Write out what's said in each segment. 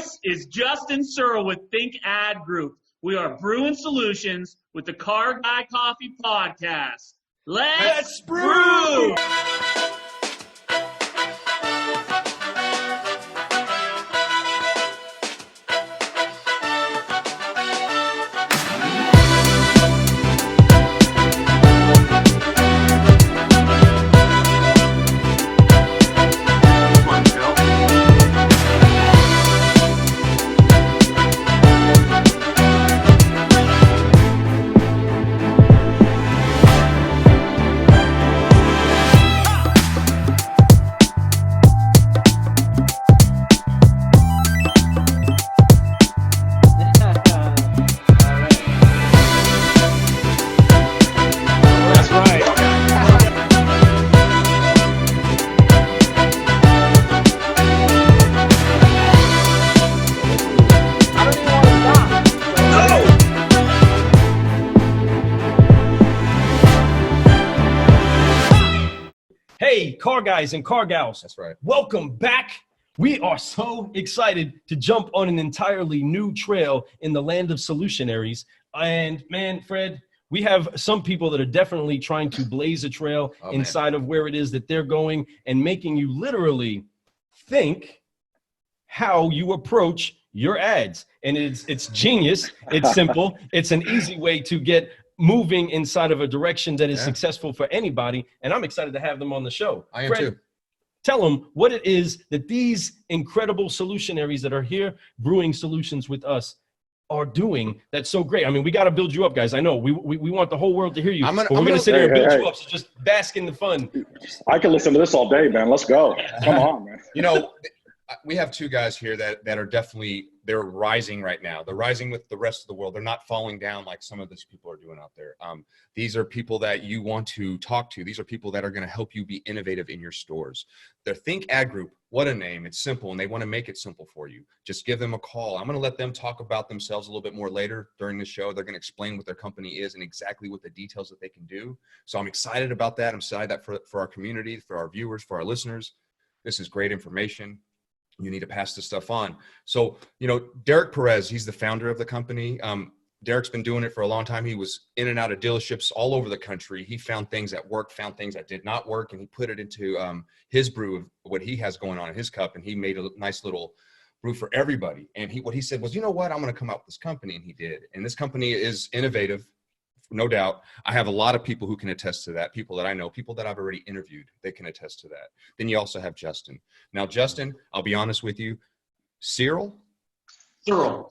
This is Justin Searle with ThinkAd Group. We are Brew Solutions with the Car Guy Coffee Podcast. Let's brew! Hey, car guys and car gals. That's right. Welcome back. We are so excited to jump on an entirely new trail in the land of Solutionaries. And man, Fred, we have some people that are definitely trying to blaze a trail inside of where it is that they're going and making you literally think how you approach your ads. And it's genius. It's simple. It's an easy way to get moving inside of a direction that is successful for anybody. And I'm excited to have them on the show. I am Fred, too. Tell them what it is that these incredible solutionaries that are here brewing solutions with us are doing that's so great. I mean, we got to build you up, guys. I know we want the whole world to hear you. We're going to sit here and build you up. So just bask in the fun. I can listen to this all day, man. Let's go. Come on, man. You know, we have two guys here that are definitely, they're rising right now. They're rising with the rest of the world. They're not falling down like some of these people are doing out there. These are people that you want to talk to. These are people that are going to help you be innovative in your stores. The ThinkAd Group, what a name. It's simple, and they want to make it simple for you. Just give them a call. I'm going to let them talk about themselves a little bit more later during the show. They're going to explain what their company is and exactly what the details that they can do. So I'm excited about that. I'm excited that for our community, for our viewers, for our listeners. This is great information. You need to pass this stuff on. So, you know, Derek Perez, he's the founder of the company. Derek's been doing it for a long time. He was in and out of dealerships all over the country. He found things that worked, found things that did not work, and he put it into his brew of what he has going on in his cup, and he made a nice little brew for everybody. And what he said was, you know what, I'm going to come out with this company, and he did. And this company is innovative. No doubt. I have a lot of people who can attest to that. People that I know, people that I've already interviewed, they can attest to that. Then you also have Justin. Now, Justin, I'll be honest with you, Searle. Searle.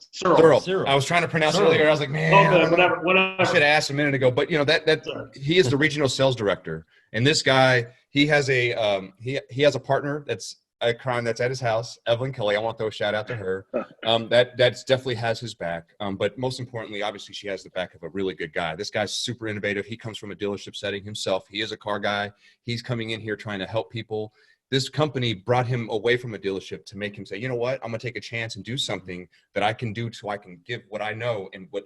I was trying to pronounce it earlier. I was like, man, whatever. I should have asked a minute ago. But you know that he is the regional sales director, and this guy, he has a he has a partner that's a crime that's at his house, Evelyn Kelly. I want to throw a shout out to her. That's definitely has his back. But most importantly, obviously, she has the back of a really good guy. This guy's super innovative. He comes from a dealership setting himself. He is a car guy. He's coming in here trying to help people. This company brought him away from a dealership to make him say, you know what, I'm going to take a chance and do something that I can do so I can give what I know and what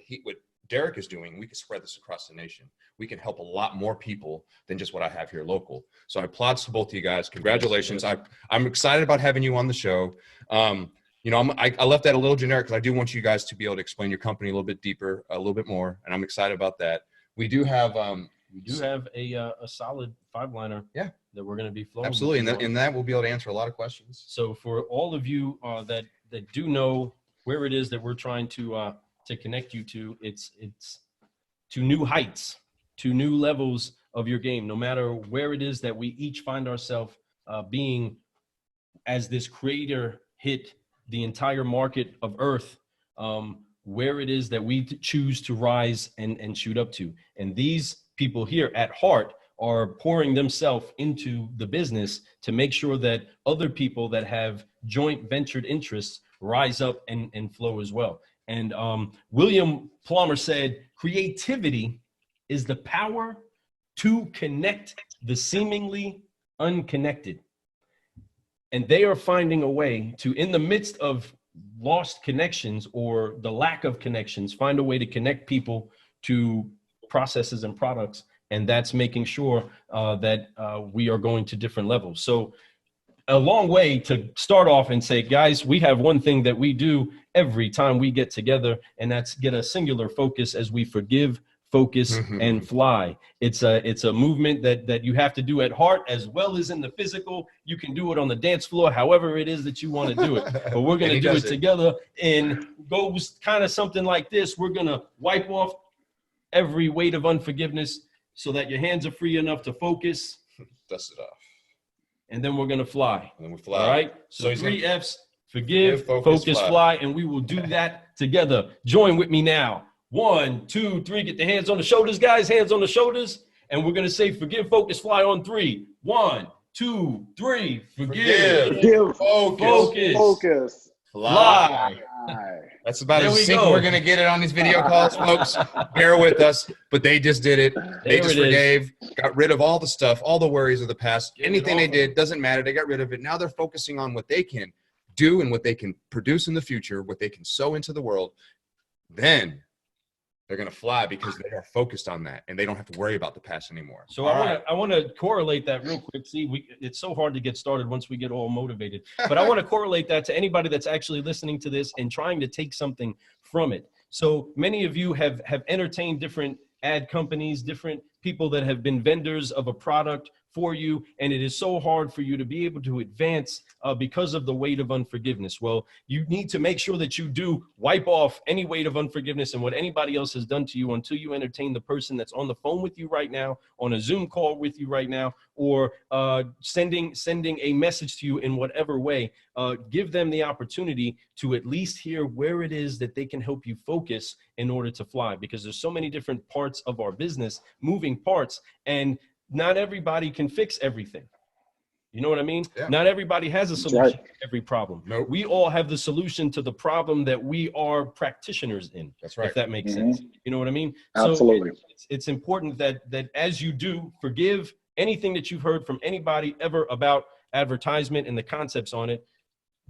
Derek is doing. We can spread this across the nation. We can help a lot more people than just what I have here local. So I applaud to both of you guys. Congratulations. I'm excited about having you on the show. You know, I left that a little generic because I do want you guys to be able to explain your company a little bit deeper, a little bit more, and I'm excited about that. We do have a solid five-liner that we're going to be flowing. Absolutely, and that we'll be able to answer a lot of questions. So for all of you that do know where it is that we're trying to connect you to, it's to new heights, to new levels of your game, no matter where it is that we each find ourselves being as this creator hit the entire market of Earth, where it is that we choose to rise and shoot up to. And these people here at heart are pouring themselves into the business to make sure that other people that have joint ventured interests rise up and flow as well. And William Plummer said, creativity is the power to connect the seemingly unconnected. And they are finding a way to, in the midst of lost connections or the lack of connections, find a way to connect people to processes and products. And that's making sure that we are going to different levels. So a long way to start off and say, guys, we have one thing that we do every time we get together, and that's get a singular focus as we forgive, focus, and fly. It's a movement that you have to do at heart as well as in the physical. You can do it on the dance floor, however it is that you want to do it. But we're going to do it together, and goes kind of something like this. We're going to wipe off every weight of unforgiveness so that your hands are free enough to focus. Dust it off. And then we're going to fly. And then we fly. All right? So 3 F's, forgive, focus, fly. And we will do that together. Join with me now. 1, 2, 3. Get the hands on the shoulders, guys. Hands on the shoulders. And we're going to say forgive, focus, fly on 3. 1, 2, 3. Forgive, focus, fly. That's about as sick we're going to get it on these video calls, folks. Bear with us. But they just did it. They just forgave, got rid of all the stuff, all the worries of the past. Anything they did doesn't matter. They got rid of it. Now they're focusing on what they can do and what they can produce in the future, what they can sow into the world. Then they're going to fly because they are focused on that, and they don't have to worry about the past anymore. So I want to correlate that real quick. See, it's so hard to get started once we get all motivated. But I want to correlate that to anybody that's actually listening to this and trying to take something from it. So many of you have entertained different ad companies, different people that have been vendors of a product for you, and it is so hard for you to be able to advance because of the weight of unforgiveness. Well, you need to make sure that you do wipe off any weight of unforgiveness and what anybody else has done to you until you entertain the person that's on the phone with you right now, on a Zoom call with you right now, or sending a message to you in whatever way. Give them the opportunity to at least hear where it is that they can help you focus in order to fly, because there's so many different parts of our business, moving parts, and not everybody can fix everything. You know what I mean? Yeah. Not everybody has a solution to every problem. Nope. We all have the solution to the problem that we are practitioners in. That's right. If that makes sense. You know what I mean? Absolutely. So it's important that as you do forgive anything that you've heard from anybody ever about advertisement and the concepts on it,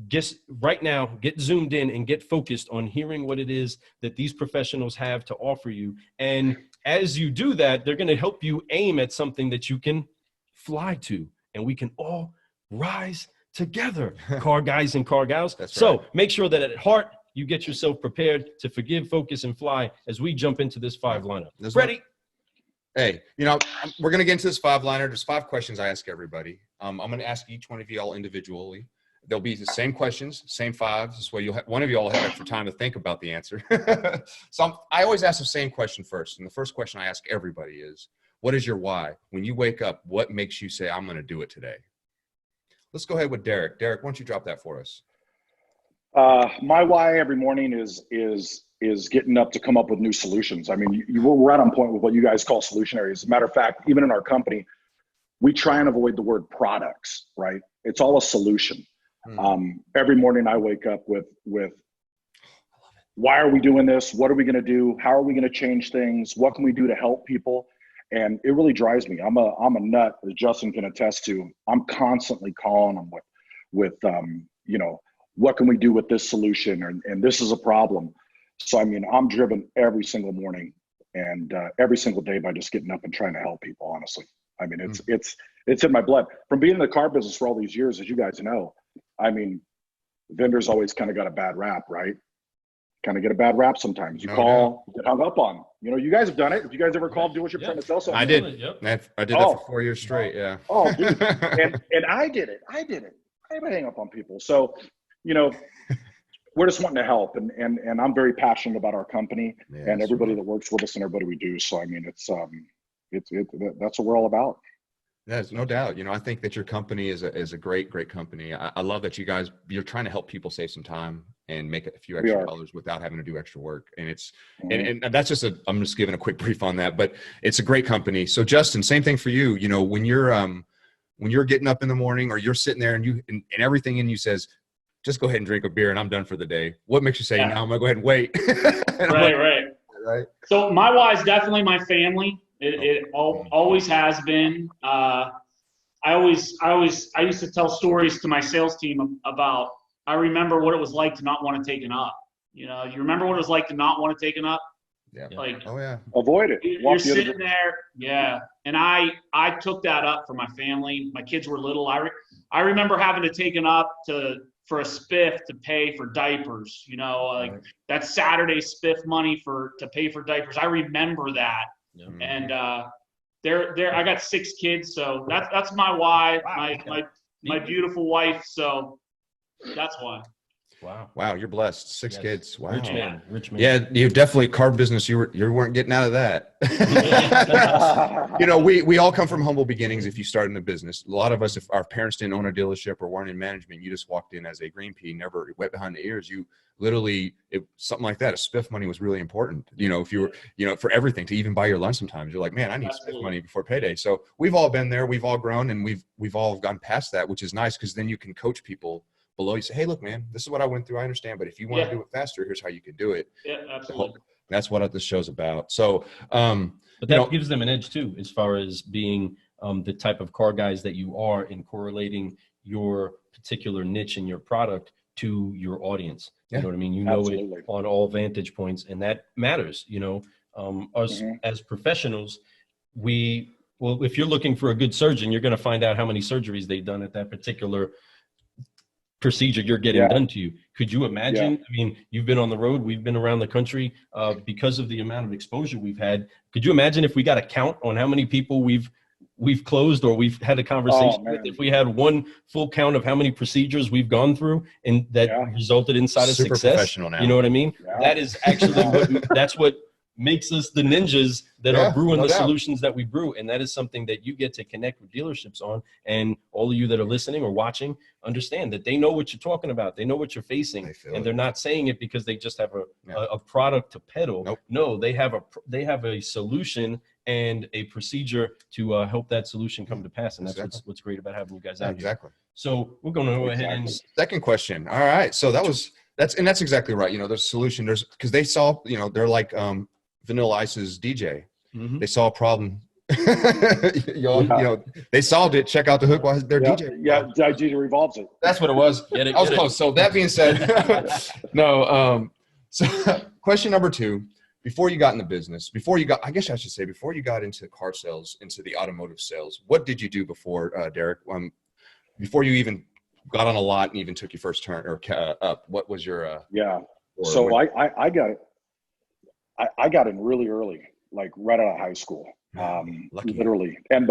just right now, get zoomed in and get focused on hearing what it is that these professionals have to offer you. And as you do that, they're going to help you aim at something that you can fly to, and we can all rise together, car guys and car gals. So make sure that at heart, you get yourself prepared to forgive, focus, and fly as we jump into this 5 lineup. Ready? Hey, we're going to get into this 5 liner. There's 5 questions I ask everybody. I'm going to ask each one of you all individually. They'll be the same questions, same 5. This way one of you all will have extra time to think about the answer. So I always ask the same question first. And the first question I ask everybody is, what is your why? When you wake up, what makes you say, I'm going to do it today? Let's go ahead with Derek. Derek, why don't you drop that for us? My why every morning is getting up to come up with new solutions. I mean, we're right on point with what you guys call solutionaries. As a matter of fact, even in our company, we try and avoid the word products, right? It's all a solution. Every morning I wake up with why are we doing this? What are we going to do? How are we going to change things? What can we do to help people? And it really drives me. I'm a nut, as Justin can attest to. I'm constantly calling them with what can we do with this solution? And this is a problem. So, I mean, I'm driven every single morning and every single day by just getting up and trying to help people, honestly. I mean, it's in my blood. From being in the car business for all these years, as you guys know, I mean, vendors always kind of got a bad rap, right? Kind of get a bad rap sometimes. You call, get hung up on. You guys have done it. If you guys ever called dealership trying to sell something. I did. I did that for 4 years straight, yeah. Oh, dude. And I did it. I hang up on people. So, we're just wanting to help. And I'm very passionate about our company and everybody that works with us and everybody we do. So, I mean, that's what we're all about. There's no doubt. I think that your company is a great company. I love that you're trying to help people save some time and make a few extra dollars without having to do extra work. And it's, and that's I'm just giving a quick brief on that, but it's a great company. So Justin, same thing for you. When you're getting up in the morning or you're sitting there and everything in you says, just go ahead and drink a beer and I'm done for the day. What makes you say, now I'm gonna go ahead and wait? Right. So my why is definitely my family. It always has been. I used to tell stories to my sales team about, I remember what it was like to not want to take an up. You remember what it was like to not want to take an up? Yeah. Avoid it. You're sitting there. Yeah. And I took that up for my family. My kids were little. I remember having to take it up for a spiff to pay for diapers, like that Saturday spiff money to pay for diapers. I remember that. Yeah. And I got 6 kids, so that's my why, my beautiful wife. So that's why. Wow, you're blessed. 6 kids. Wow. Rich man. Yeah, you definitely carb business. You weren't getting out of that. We all come from humble beginnings. If you start in a business, a lot of us, if our parents didn't own a dealership or weren't in management, you just walked in as a green pea, never wet behind the ears. You literally, something like that. A spiff money was really important. If you were, for everything, to even buy your lunch. Sometimes you're like, man, I need spiff money before payday. So we've all been there. We've all grown, and we've all gone past that, which is nice because then you can coach people below. You say, hey, look, man, this is what I went through. I understand, but if you want to do it faster, here's how you can do it. Yeah, absolutely. So that's what this show's about. So, but that gives them an edge too, as far as being the type of car guys that you are, in correlating your particular niche and your product to your audience. You know what I mean? Absolutely. It on all vantage points, and that matters. Us as professionals, if you're looking for a good surgeon, you're going to find out how many surgeries they've done at that particular procedure you're getting done to you. Could you imagine? I mean, you've been on the road, we've been around the country because of the amount of exposure we've had. Could you imagine if we got a count on how many people we've closed or we've had a conversation with? If we had one full count of how many procedures we've gone through and that resulted inside of super success. Professional now. You know what I mean? That is actually that's what makes us the ninjas that are brewing the solutions that we brew. And that is something that you get to connect with dealerships on. And all of you that are listening or watching, understand that they know what you're talking about. They know what you're facing, and they're not saying it because they just have a product to peddle. Nope. No, they have a solution and a procedure to help that solution come to pass. And that's what's great about having you guys out here. So we're going to go ahead and second question. All right. So that's exactly right. The solution, because they saw, they're like Vanilla Ice's DJ. They saw a problem. They solved it. Check out the hook while their DJ. Yeah, DJ revolves it. That's what it was. I was close. So that being said, so question number 2, before you got in the business, before you got into car sales, into the automotive sales, what did you do before, Derek? Before you even got on a lot and even took your first turn or up, what was your so I got in really early, like right out of high school, literally. And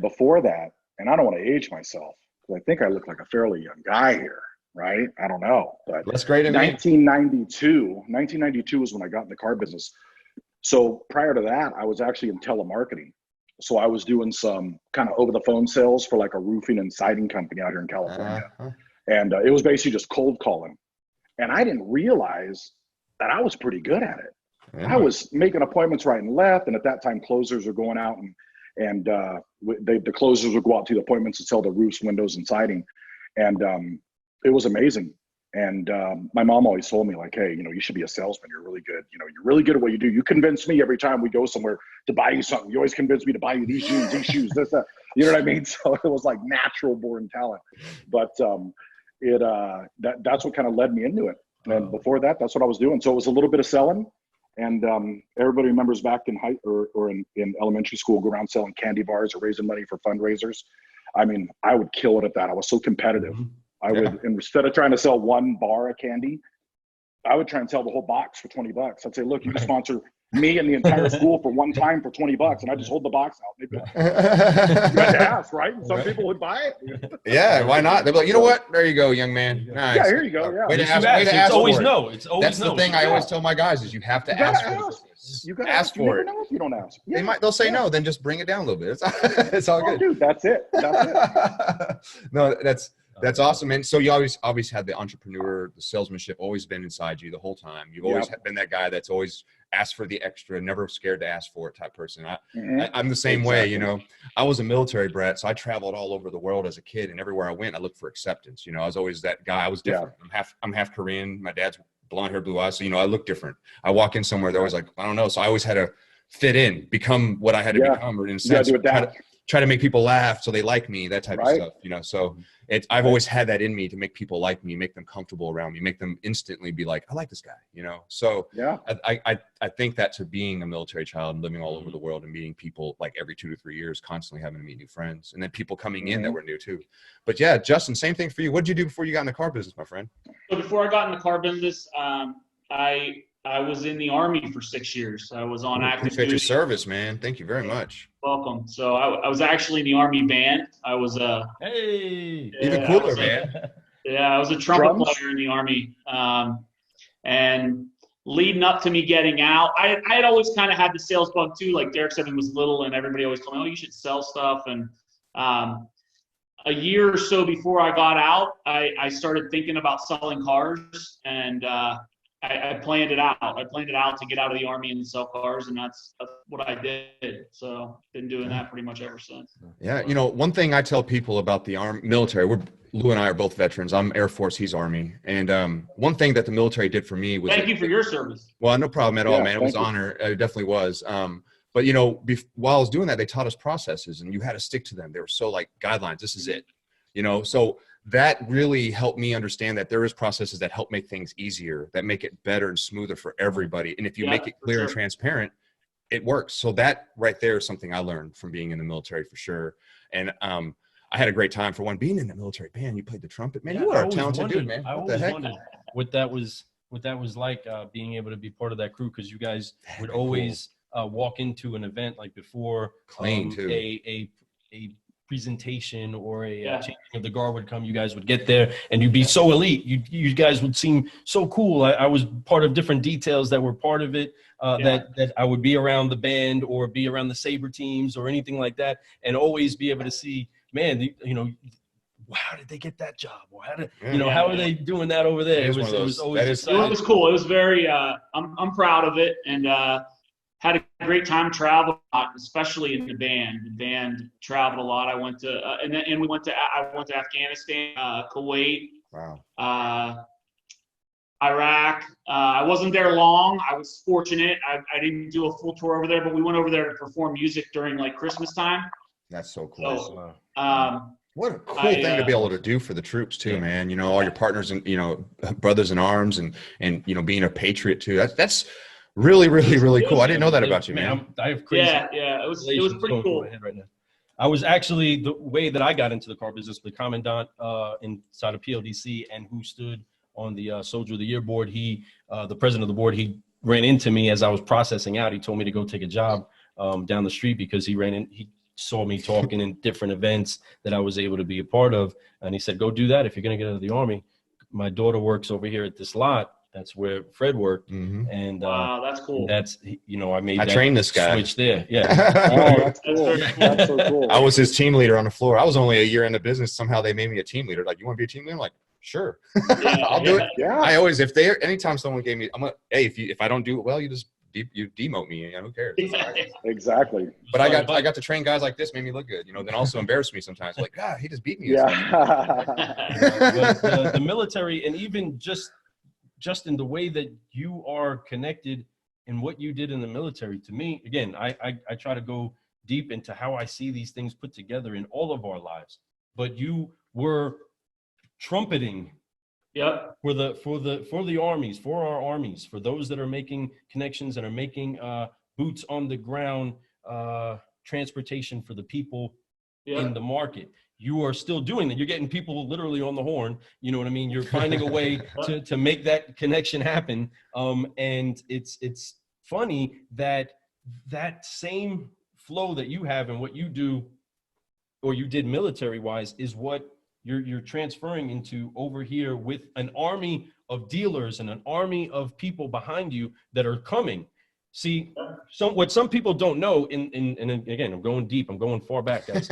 before that, and I don't want to age myself because I think I look like a fairly young guy here, right? I don't know, but that's great. 1992 was when I got in the car business. So prior to that, I was actually in telemarketing. So I was doing some kind of over the phone sales for like a roofing and siding company out here in California. And it was basically just cold calling. And I didn't realize that I was pretty good at it. I was making appointments right and left. And at that time, closers were going out and the closers would go out to the appointments and sell the roofs, windows, and siding. And it was amazing. And my mom always told me, like, hey, you should be a salesman. You're really good. You're really good at what you do. You convince me every time we go somewhere to buy you something. You always convince me to buy you these shoes, this, that. You know what I mean? So it was like natural born talent. But that's what kind of led me into it. And before that, that's what I was doing. So it was a little bit of selling. And everybody remembers back in in elementary school, go around selling candy bars or raising money for fundraisers. I mean, I would kill it at that. I was so competitive. I would, instead of trying to sell one bar of candy, I would try and sell the whole box for $20. I'd say, look, you can sponsor me and the entire school for one time for $20. And I just hold the box out. They'd be like, you had to ask, right? And some people would buy it. Yeah, why not? They'd be like, you know what? There you go, young man. Nice. Yeah, here you go. Yeah. Way to ask. It's always no. It's always That's the thing I always tell my guys is you have to ask for it. You gotta ask for it. You never know if you don't ask. Yeah. They'll say no, then just bring it down a little bit. It's all good. Dude, that's it. No, that's awesome. And so you always had the entrepreneur, the salesmanship always been inside you the whole time. You've always been that guy that's always asked for the extra, never scared to ask for it type person. I'm the same way, I was a military brat, so I traveled all over the world as a kid, and everywhere I went, I looked for acceptance. I was always that guy. I was different. I'm half Korean. My dad's blonde hair, blue eyes. So, I look different. I walk in somewhere, they're always like, I don't know. So I always had to fit in, become what I had to become, or in a sense, try to make people laugh so they like me, that type of Right. stuff, you know. So I've always had that in me to make people like me, make them comfortable around me, make them instantly be like, I like this guy, you know. So Yeah. I think that to being a military child and living all over the world and meeting people like every 2 to 3 years, constantly having to meet new friends, and then people coming in that were new too. But yeah, Justin, same thing for you. What did you do before you got in the car business, my friend? So before I got in the car business, I was in the Army for 6 years. I was on active Appreciate duty. your service, man. Thank you very much. Welcome. So I was actually in the Army band. I was Hey, even cooler, man. I was a trumpet Drums? player in the Army. And leading up to me getting out, I had always kind of had the sales bug too. Like Derek said, when he was little, and everybody always told me, "Oh, you should sell stuff." And a year or so before I got out, I started thinking about selling cars, and I planned it out. I planned it out to get out of the Army and sell cars, and that's what I did. So been doing that pretty much ever since. Yeah, you know, one thing I tell people about the military, Lou and I are both veterans. I'm Air Force, he's Army. And one thing that the military did for me was— Thank you for your service. Well, no problem at all, Yeah, man. It was an honor. It definitely was. But, you know, while I was doing that, they taught us processes, and you had to stick to them. They were so like guidelines. This is it, you know. So that really helped me understand that there is processes that help make things easier, that make it better and smoother for everybody. And if you make it clear and transparent, it works. So that right there is something I learned from being in the military for sure. And I had a great time. For one, being in the military band, you played the trumpet, man. Yeah, You are a talented dude, man. I always wondered what that was like, being able to be part of that crew, because you guys would always walk into an event like before a presentation or a changing of the guard would come. You guys would get there and you'd be so elite. You guys would seem so cool. I was part of different details that were part of it, that I would be around the band or be around the Sabre teams or anything like that, and always be able to see, man, you know, how did they get that job? Or how did, you know, how are they doing that over there? It was always it was cool. It was very I'm proud of it, and had a great time traveling, especially in the band. The band traveled a lot. I went to I went to Afghanistan, Kuwait, Iraq. I wasn't there long. I was fortunate. I didn't do a full tour over there, but we went over there to perform music during like Christmas time. That's so cool. So, what a cool thing to be able to do for the troops too, man. You know, all your partners and, you know, brothers in arms, and you know, being a patriot too. That's really, really, really cool. I didn't know that about you, man. I have crazy. It was pretty cool. Right now. I was actually, the way that I got into the car business, the commandant inside of PLDC, and who stood on the Soldier of the Year board. He, the president of the board, he ran into me as I was processing out. He told me to go take a job down the street, because he saw me talking in different events that I was able to be a part of. And he said, go do that if you're going to get out of the Army. My daughter works over here at this lot. That's where Fred worked. And wow, that's cool. That's, you know, I trained this guy. Switch there. Yeah. Oh, that's cool. That's so cool. I was his team leader on the floor. I was only a year into business. Somehow they made me a team leader. Like, you want to be a team leader? I'm like, sure. I'll do it. Yeah. I always, anytime someone gave me, I'm like, hey, if I don't do it well, you demote me. You know, who cares? Exactly. But I got to train guys like this, made me look good. You know, then also embarrass me sometimes. Like, God, he just beat me. Yeah. But the military, and even Justin, the way that you are connected in what you did in the military, to me, again, I try to go deep into how I see these things put together in all of our lives. But you were trumpeting for the armies, for our armies, for those that are making connections and are making boots on the ground transportation for the people in the market. You are still doing that. You're getting people literally on the horn. You know what I mean? You're finding a way to make that connection happen. And it's funny that same flow that you have and what you do, or you did military wise, is what you're transferring into over here with an army of dealers and an army of people behind you that are coming. See, what some people don't know, and again, I'm going deep, I'm going far back, guys.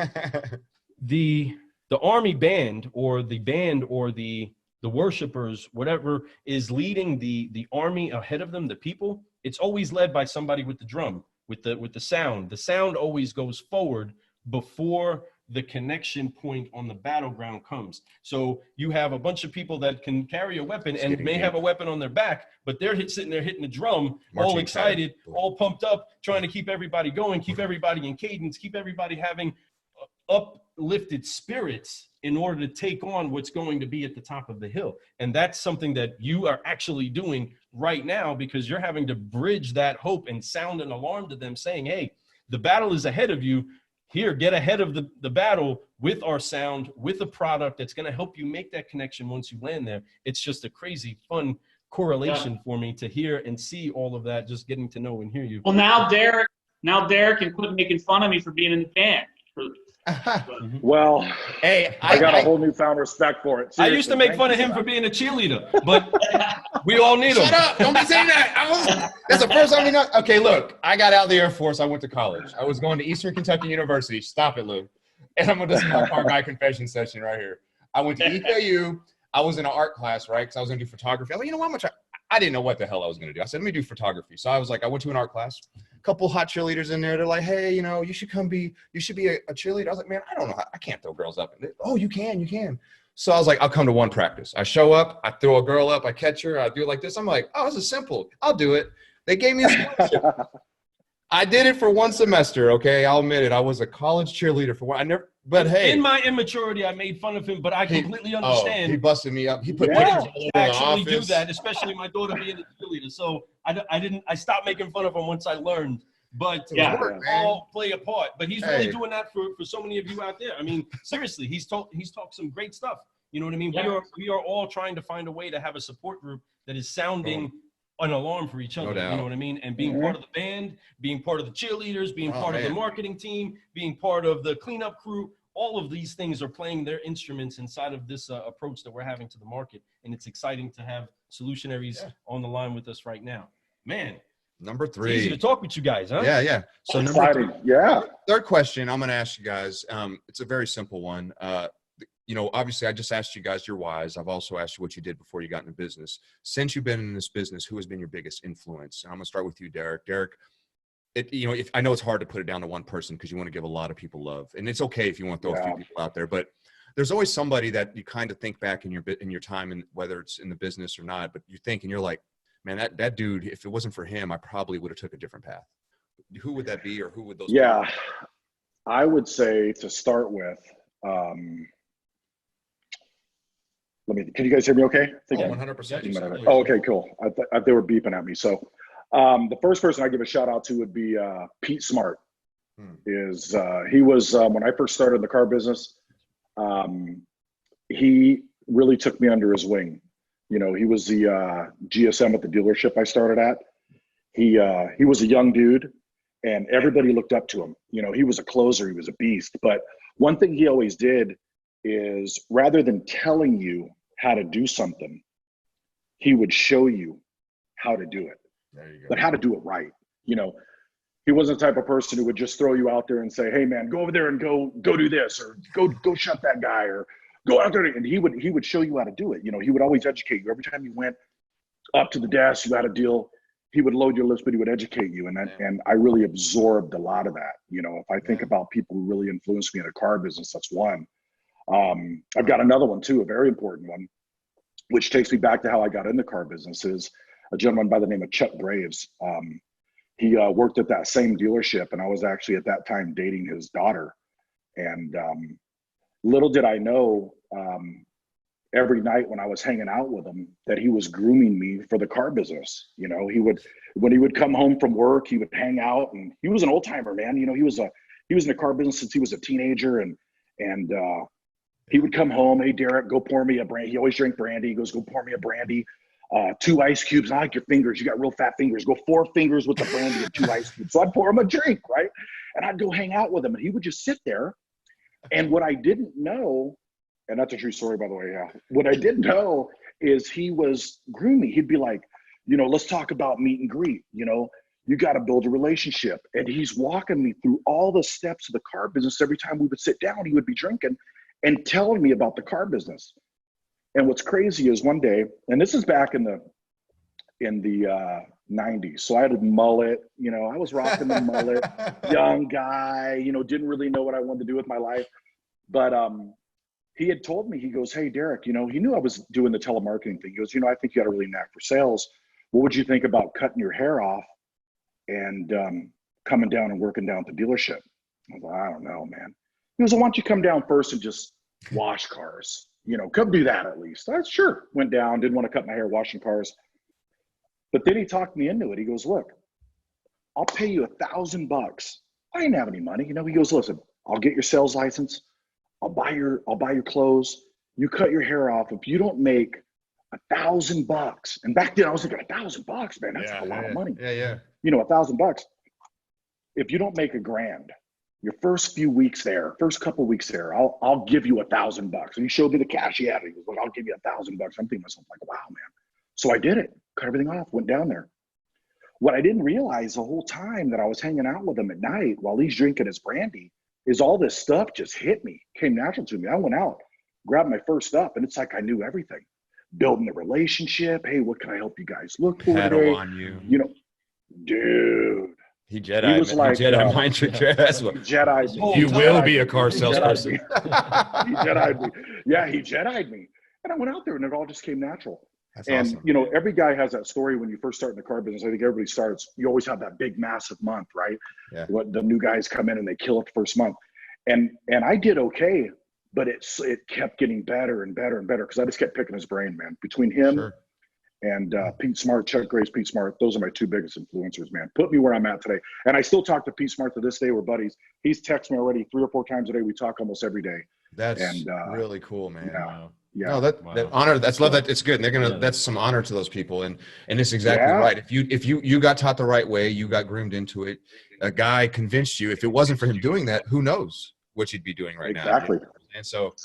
The army band or the worshipers, whatever is leading the army ahead of them, the people, it's always led by somebody with the drum, with the sound. The sound always goes forward before the connection point on the battleground comes. So you have a bunch of people that can carry a weapon and may have a weapon on their back, but they're sitting there hitting the drum, all excited, all pumped up, trying to keep everybody going, keep everybody in cadence, keep everybody having uplifted spirits in order to take on what's going to be at the top of the hill. And that's something that you are actually doing right now, because you're having to bridge that hope and sound an alarm to them saying, hey, the battle is ahead of you. Here, get ahead of the battle with our sound, with a product that's going to help you make that connection once you land there. It's just a crazy fun correlation for me to hear and see all of that, just getting to know and hear you. Well, now Derek can quit making fun of me for being in the band. Well, hey, I got a whole newfound respect for it. Seriously, I used to make fun of him for being a cheerleader, but we all need him. Shut up! Don't be saying that. That's the first time you know. Okay, look, I got out of the Air Force. I went to college. I was going to Eastern Kentucky University. Stop it, Lou. And I'm going to this is my car guy confession session right here. I went to EKU. I was in an art class, right? Because I was going to do photography. I was like, you know what? I'm going to try. I didn't know what the hell I was going to do. I said, let me do photography. So I was like, I went to an art class. A couple hot cheerleaders in there. They're like, hey, you know, you should be a cheerleader. I was like, man, I don't know. I can't throw girls up. Oh, you can. So I was like, I'll come to one practice. I show up. I throw a girl up. I catch her. I do it like this. I'm like, oh, this is simple. I'll do it. They gave me a scholarship. I did it for one semester. Okay, I'll admit it. I was a college cheerleader for one. But hey, in my immaturity, I made fun of him, but I completely understand. He busted me up. He put pictures all over the actually office. Do that, especially my daughter being a cheerleader. So I stopped making fun of him once I learned. But all play a part. But he's really doing that for so many of you out there. I mean, seriously, he's talked some great stuff. You know what I mean? Yeah. We are all trying to find a way to have a support group that is sounding an alarm for each other. You know what I mean? And being part of the band, being part of the cheerleaders, being part of the marketing team, being part of the cleanup crew. All of these things are playing their instruments inside of this approach that we're having to the market. And it's exciting to have Solutionaries on the line with us right now. Man. Number 3. It's easy to talk with you guys, huh? Yeah. So third question I'm going to ask you guys. It's a very simple one. You know, obviously I just asked you guys your whys. I've also asked you what you did before you got into business. Since you've been in this business, who has been your biggest influence? And I'm going to start with you, Derek. Derek, I know it's hard to put it down to one person because you want to give a lot of people love, and it's okay if you want to throw a few people out there, but there's always somebody that you kind of think back in your time, and whether it's in the business or not, but you think and you're like, man, that dude, if it wasn't for him, I probably would have took a different path. Who would that be, or who would those be? I would say to start with, can you guys hear me okay? 100%. Oh, okay, cool. They were beeping at me. So the first person I give a shout out to would be Pete Smart. He was, when I first started in the car business, he really took me under his wing. You know, he was the GSM at the dealership I started at. He was a young dude, and everybody looked up to him. You know, he was a closer, he was a beast. But one thing he always did is, rather than telling you how to do something, he would show you how to do it. There you go. But how to do it right. You know, he wasn't the type of person who would just throw you out there and say, hey man, go over there and go do this, or go shut that guy, or go out there. And he would show you how to do it. You know, he would always educate you. Every time you went up to the desk, you had a deal, he would load your lips, but he would educate you. And I really absorbed a lot of that. You know, if I think about people who really influenced me in a car business, that's one. I've got another one too, a very important one, which takes me back to how I got in the car business, is a gentleman by the name of Chuck Graves. He worked at that same dealership, and I was actually at that time dating his daughter. And little did I know, every night when I was hanging out with him, that he was grooming me for the car business. You know, when he would come home from work, he would hang out, and he was an old timer, man. You know, he was in the car business since he was a teenager, and he would come home, hey, Derek, go pour me a brandy. He always drank brandy. He goes, go pour me a brandy. 2 ice cubes. I like your fingers. You got real fat fingers. Go 4 fingers with the brandy and 2 ice cubes. So I'd pour him a drink, right? And I'd go hang out with him, and he would just sit there. And what I didn't know, and that's a true story, by the way, what I didn't know is he was grooming. He'd be like, you know, let's talk about meet and greet. You know, you got to build a relationship. And he's walking me through all the steps of the car business. Every time we would sit down, he would be drinking and telling me about the car business. And what's crazy is one day, and this is back in the 90s. So I had a mullet, you know, I was rocking the mullet, young guy, you know, didn't really know what I wanted to do with my life. But he had told me, he goes, hey, Derek, you know, he knew I was doing the telemarketing thing. He goes, you know, I think you got a really knack for sales. What would you think about cutting your hair off and coming down and working down at the dealership? I was like, I don't know, man. He goes, well, why don't you come down first and just wash cars? You know, come do that at least. I said, sure. Went down, didn't want to cut my hair washing cars. But then he talked me into it. He goes, look, I'll pay you $1,000. I didn't have any money. You know, he goes, listen, I'll get your sales license. I'll buy your clothes. You cut your hair off. If you don't make $1,000, and back then I was thinking $1,000, man, that's a lot of money. Yeah. You know, $1,000. If you don't make $1,000, your first few weeks there, first couple weeks there, I'll give you $1,000. And he showed me the cash he had. He was like, I'll give you $1,000. I'm thinking to myself, like, wow, man. So I did it. Cut everything off. Went down there. What I didn't realize the whole time that I was hanging out with him at night while he's drinking his brandy is all this stuff just hit me, came natural to me. I went out, grabbed my first stuff, and it's like I knew everything. Building the relationship. Hey, what can I help you guys look for today? On you. You know, dude. He Jedi. He was like, he Jedi mind trick. That's what. Jedi'd me. You will be a car salesperson. He Jedi'd me. Yeah, he Jedi'd me. And I went out there and it all just came natural. That's and, awesome. you know, every guy has that story when you first start in the car business. I think everybody starts, you always have that big, massive month, right? Yeah. What the new guys come in and they kill it the first month. And I did okay, but it kept getting better and better and better because I just kept picking his brain, man. Between him and Pete Smart, Chuck Gray's Pete Smart, those are my two biggest influencers, man. Put me where I'm at today. And I still talk to Pete Smart to this day. We're buddies. He's texted me already 3 or 4 times a day. We talk almost every day. That's really cool, man. Yeah. Wow. Yeah. No, that honor. That's love. That it's good. And they're gonna. That's some honor to those people. And it's exactly right. If you got taught the right way, you got groomed into it. A guy convinced you. If it wasn't for him doing that, who knows what you'd be doing right now? Exactly. And so,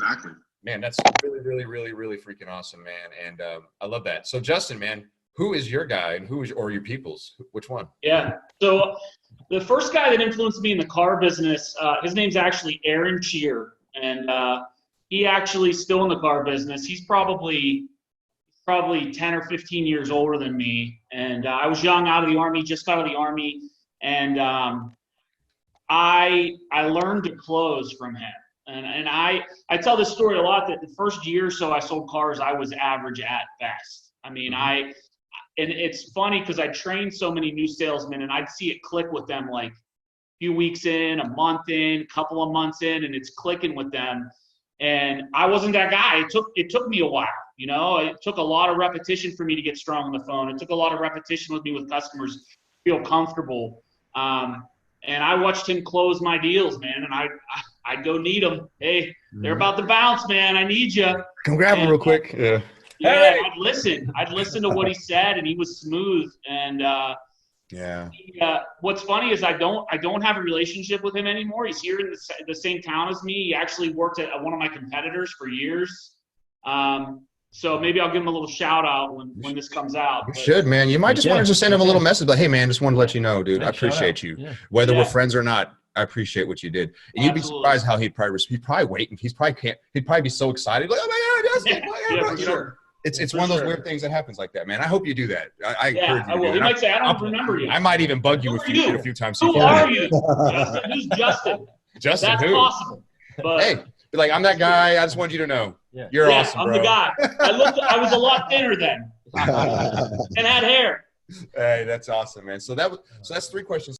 man, that's really, really, really, really freaking awesome, man. And I love that. So, Justin, man, who is your guy and or your people's? Which one? Yeah. So the first guy that influenced me in the car business, his name's actually Aaron Cheer, and he actually still in the car business. He's probably 10 or 15 years older than me. And I was young, out of the Army, just got out of the Army. And I learned to close from him. And I tell this story a lot that the first year or so I sold cars, I was average at best. I mean, and it's funny because I trained so many new salesmen and I'd see it click with them like a few weeks in, a month in, a couple of months in, and it's clicking with them. And I wasn't that guy. It took me a while, you know. It took a lot of repetition for me to get strong on the phone. It took a lot of repetition with me with customers, feel comfortable. And I watched him close my deals, man. And I'd go need them. Hey, they're about to bounce, man. I need you. Come grab them real quick. Yeah. Yeah, I'd listen. I'd listen to what he said, and he was smooth. And what's funny is I don't have a relationship with him anymore. He's here in the same town as me. He actually worked at one of my competitors for years. So maybe I'll give him a little shout out when this comes out. You should, man. You might just want to just send him a little message, like, hey, man, just wanted to let you know, dude, I appreciate you. Yeah. Whether we're friends or not, I appreciate what you did. And you'd be surprised how he'd probably wait, and he'd probably be so excited, like, oh my God, Justin, for sure. It's one of those weird things that happens like that, man. I hope you do that. I encourage you. I will. He might say, I don't remember you. I might even bug you a few times. Who are you? Justin? Who's Justin? Justin, that's who? Possible. But, hey, like, I'm that guy. I just wanted you to know. Yeah. You're awesome, I'm bro. the guy. I was a lot thinner then and had hair. Hey, that's awesome, man. So that's 3 questions.